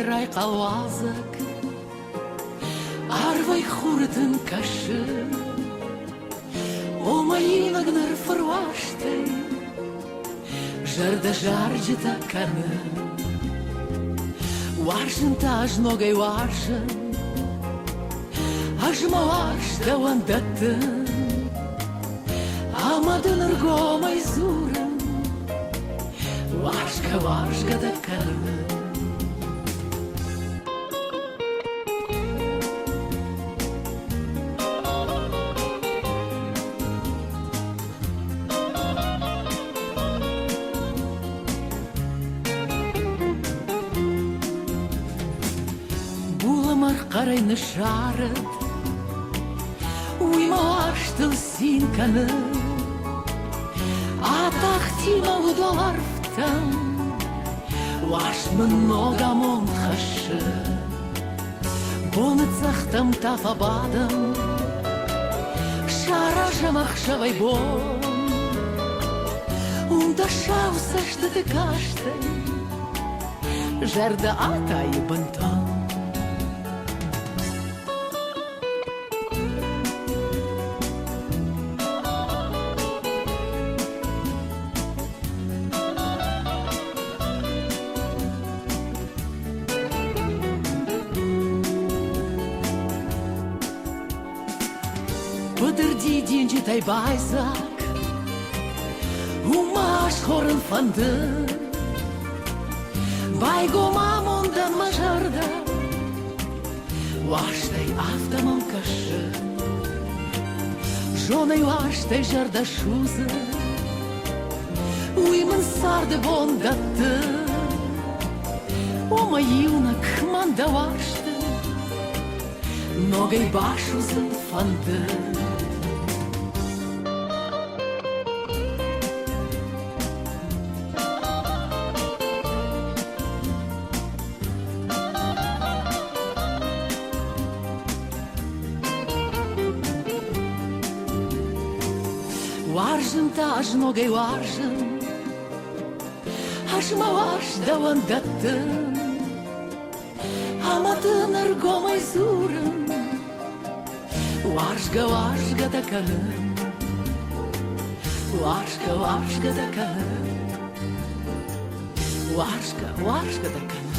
Erai ca oazăc, arvai hurten kaşı, o măină gner făroaște, žar da žarđeta kană. Varžen taž nogai varžen, aš mavašta vandatan, amadın argomai zuran, važka da kană. Қарайны шарыт, уйма аштыл син каны, атақтима удаларфтан, ваш много мон хашы, боны цахтам тафабадам, шаражам ахшавай бон, унда шауса што ты каштай, жарда атай бантан. Pădârdi din citai baizac, umaș horân fandă, bai gomamon dan majarda, oaștai afta mă cașă, jonai oaștai jarda șuză, ui mân sar de bon dată, o măiună cmanda oaște, nogăi bașuză fandă. Varžen taž nogaj varžen, aš mavaš da vandatan, amatın argomai zuran, važga da kalın, važga da kalın, važga da kalın.